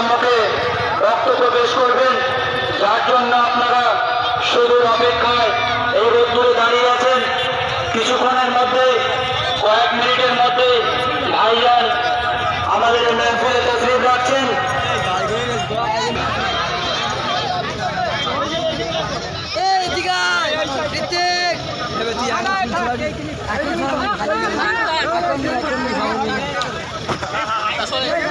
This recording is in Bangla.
সম্মুখে রক্ত প্রবেশ করবেন, যার জন্য আপনারা সুদূর অপেক্ষায় এই রোদ্দুরে দাঁড়িয়ে আছেন। কিছুক্ষণের মধ্যে, কয়েক মিনিটের মধ্যে ভাইজান আমাদের এই মেহফিলে তশরিফ রাখছেন। আসলে